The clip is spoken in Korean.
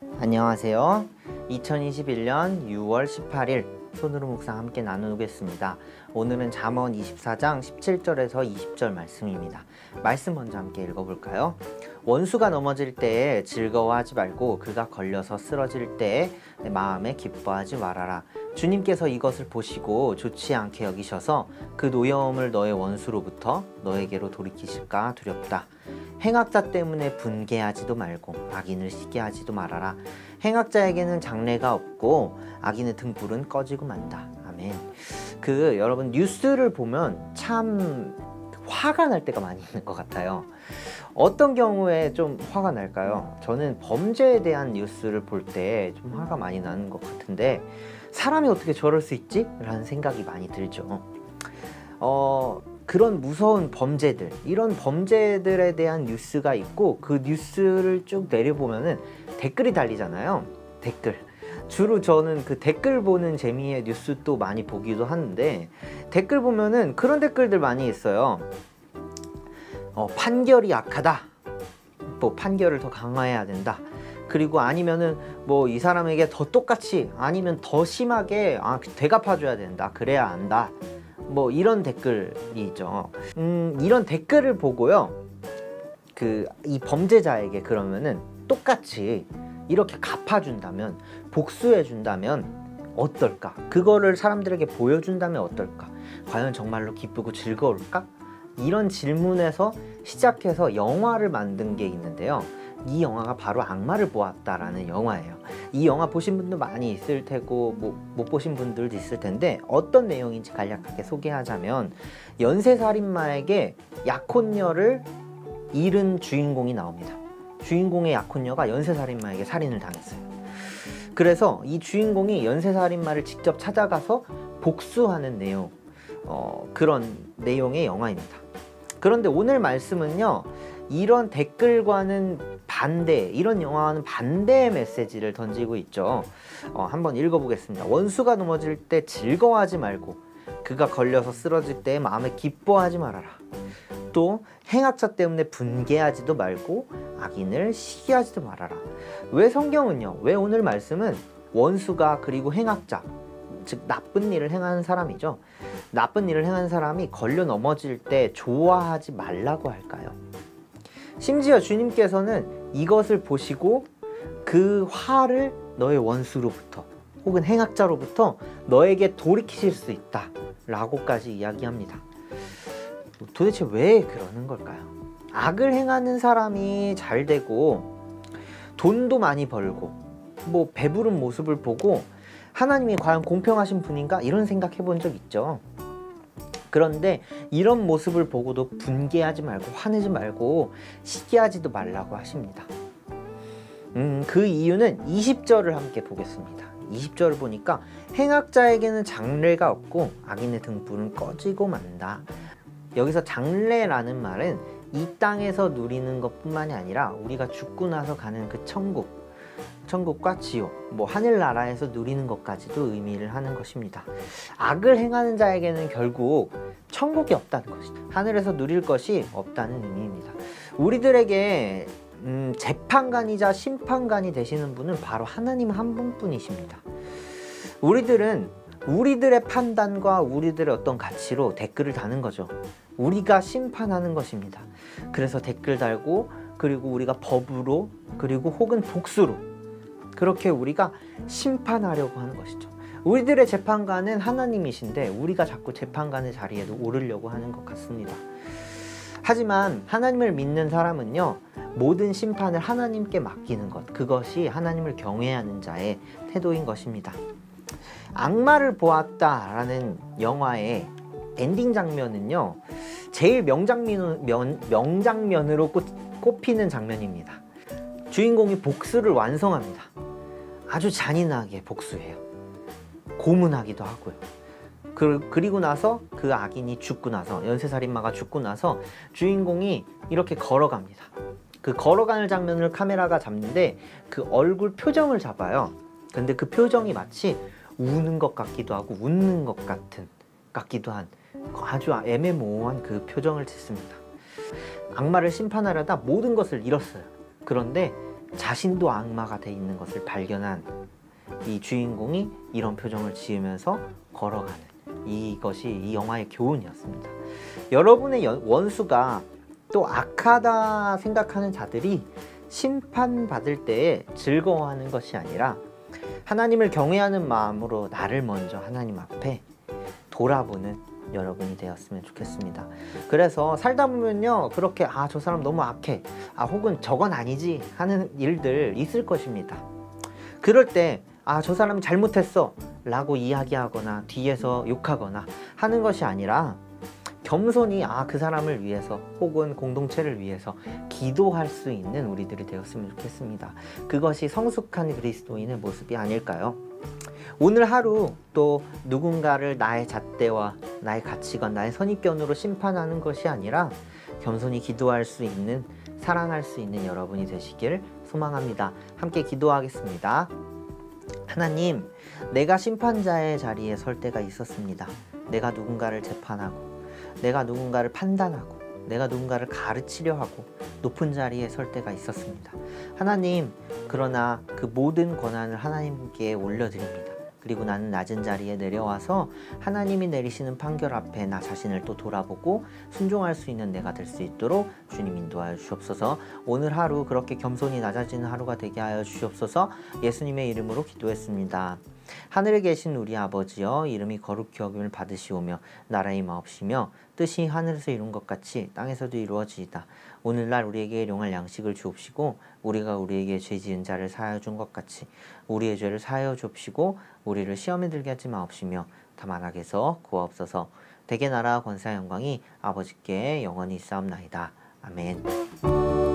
안녕하세요. 2021년 6월 18일 손으로 묵상 함께 나누겠습니다. 오늘은 잠언 24장 17절에서 20절 말씀입니다. 말씀 먼저 함께 읽어볼까요? 원수가 넘어질 때에 즐거워하지 말고 그가 걸려서 쓰러질 때에 내 마음에 기뻐하지 말아라. 주님께서 이것을 보시고 좋지 않게 여기셔서 그 노여움을 너의 원수로부터 너에게로 돌이키실까 두렵다. 행악자 때문에 분개하지도 말고 악인을 시기하지도 말아라. 행악자에게는 장래가 없고 악인의 등불은 꺼지고 만다. 아멘. 여러분 뉴스를 보면 참 화가 날 때가 많이 있는 것 같아요. 어떤 경우에 좀 화가 날까요? 저는 범죄에 대한 뉴스를 볼 때 좀 화가 많이 나는 것 같은데 사람이 어떻게 저럴 수 있지? 라는 생각이 많이 들죠. 그런 무서운 범죄들, 이런 범죄들에 대한 뉴스가 있고 그 뉴스를 쭉 내려보면은 댓글이 달리잖아요. 댓글. 주로 저는 그 댓글 보는 재미의 뉴스도 많이 보기도 하는데 댓글 보면은 그런 댓글들 많이 있어요. 판결이 약하다. 뭐 판결을 더 강화해야 된다. 그리고 아니면은 뭐 이 사람에게 더 똑같이 아니면 더 심하게 되갚아줘야 된다. 그래야 안다. 뭐 이런 댓글이죠. 이런 댓글을 보고요. 이 범죄자에게 그러면은 똑같이 이렇게 갚아준다면, 복수해준다면 어떨까? 그거를 사람들에게 보여준다면 어떨까? 과연 정말로 기쁘고 즐거울까? 이런 질문에서 시작해서 영화를 만든 게 있는데요. 이 영화가 바로 악마를 보았다라는 영화예요. 이 영화 보신 분도 많이 있을 테고 못 보신 분들도 있을 텐데 어떤 내용인지 간략하게 소개하자면 연쇄살인마에게 약혼녀를 잃은 주인공이 나옵니다. 주인공의 약혼녀가 연쇄살인마에게 살인을 당했어요. 그래서 이 주인공이 연쇄살인마를 직접 찾아가서 복수하는 내용, 그런 내용의 영화입니다. 그런데 오늘 말씀은요, 이런 댓글과는 반대, 이런 영화와는 반대의 메시지를 던지고 있죠. 한번 읽어보겠습니다. 원수가 넘어질 때 즐거워하지 말고 그가 걸려서 쓰러질 때 마음에 기뻐하지 말아라. 또 행악자 때문에 분개하지도 말고 악인을 시기하지도 말아라. 왜 성경은요, 왜 오늘 말씀은 원수가 그리고 행악자, 즉 나쁜 일을 행하는 사람이죠. 나쁜 일을 행하는 사람이 걸려 넘어질 때 좋아하지 말라고 할까요? 심지어 주님께서는 이것을 보시고 그 화를 너의 원수로부터 혹은 행악자로부터 너에게 돌이키실 수 있다 라고까지 이야기합니다. 도대체 왜 그러는 걸까요? 악을 행하는 사람이 잘 되고 돈도 많이 벌고 뭐 배부른 모습을 보고 하나님이 과연 공평하신 분인가? 이런 생각 해본 적 있죠. 그런데 이런 모습을 보고도 분개하지 말고 화내지 말고 시기하지도 말라고 하십니다. 그 이유는 20절을 함께 보겠습니다. 20절을 보니까 행악자에게는 장래가 없고 악인의 등불은 꺼지고 만다. 여기서 장래라는 말은 이 땅에서 누리는 것뿐만이 아니라 우리가 죽고 나서 가는 그 천국과 지옥, 뭐 하늘나라에서 누리는 것까지도 의미를 하는 것입니다. 악을 행하는 자에게는 결국 천국이 없다는 것이죠. 하늘에서 누릴 것이 없다는 의미입니다. 우리들에게 재판관이자 심판관이 되시는 분은 바로 하나님 한 분뿐이십니다. 우리들은 우리들의 판단과 우리들의 어떤 가치로 댓글을 다는 거죠. 우리가 심판하는 것입니다. 그래서 댓글 달고 그리고 우리가 법으로 그리고 혹은 복수로 그렇게 우리가 심판하려고 하는 것이죠. 우리들의 재판관은 하나님이신데 우리가 자꾸 재판관의 자리에도 오르려고 하는 것 같습니다. 하지만 하나님을 믿는 사람은요, 모든 심판을 하나님께 맡기는 것, 그것이 하나님을 경외하는 자의 태도인 것입니다. 악마를 보았다라는 영화의 엔딩 장면은요, 제일 명장면으로 꼽히는 장면입니다. 주인공이 복수를 완성합니다. 아주 잔인하게 복수해요. 고문하기도 하고요. 그리고 나서 그 악인이 죽고 나서, 연쇄살인마가 죽고 나서 주인공이 이렇게 걸어갑니다. 그 걸어가는 장면을 카메라가 잡는데 그 얼굴 표정을 잡아요. 근데 그 표정이 마치 우는 것 같기도 하고 웃는 것 같기도 한 아주 애매모호한 그 표정을 짓습니다. 악마를 심판하려다 모든 것을 잃었어요. 그런데 자신도 악마가 돼 있는 것을 발견한 이 주인공이 이런 표정을 지으면서 걸어가는 이것이 이 영화의 교훈이었습니다. 여러분의 원수가 또 악하다 생각하는 자들이 심판받을 때에 즐거워하는 것이 아니라 하나님을 경외하는 마음으로 나를 먼저 하나님 앞에 돌아보는 여러분이 되었으면 좋겠습니다. 그래서 살다 보면요, 그렇게 저 사람 너무 악해, 혹은 저건 아니지 하는 일들 있을 것입니다. 그럴 때 저 사람이 잘못했어 라고 이야기하거나 뒤에서 욕하거나 하는 것이 아니라 겸손히 그 사람을 위해서 혹은 공동체를 위해서 기도할 수 있는 우리들이 되었으면 좋겠습니다. 그것이 성숙한 그리스도인의 모습이 아닐까요? 오늘 하루 또 누군가를 나의 잣대와 나의 가치관, 나의 선입견으로 심판하는 것이 아니라 겸손히 기도할 수 있는, 사랑할 수 있는 여러분이 되시길 소망합니다. 함께 기도하겠습니다. 하나님, 내가 심판자의 자리에 설 때가 있었습니다. 내가 누군가를 재판하고, 내가 누군가를 판단하고, 내가 누군가를 가르치려 하고 높은 자리에 설 때가 있었습니다. 하나님, 그러나 그 모든 권한을 하나님께 올려드립니다. 그리고 나는 낮은 자리에 내려와서 하나님이 내리시는 판결 앞에 나 자신을 또 돌아보고 순종할 수 있는 내가 될 수 있도록 주님 인도하여 주옵소서. 오늘 하루 그렇게 겸손히 낮아지는 하루가 되게 하여 주옵소서. 예수님의 이름으로 기도했습니다. 하늘에 계신 우리 아버지여, 이름이 거룩히 여김을 받으시오며 나라의 마옵시며 뜻이 하늘에서 이룬 것 같이 땅에서도 이루어지이다. 오늘날 우리에게 일용할 양식을 주옵시고 우리가 우리에게 죄 지은 자를 사하여 준 것 같이 우리의 죄를 사하여 주옵시고 우리를 시험에 들게 하지 마옵시며 다만 악에서 구하옵소서. 대개 나라 권세와 영광이 아버지께 영원히 있사옵나이다. 아멘.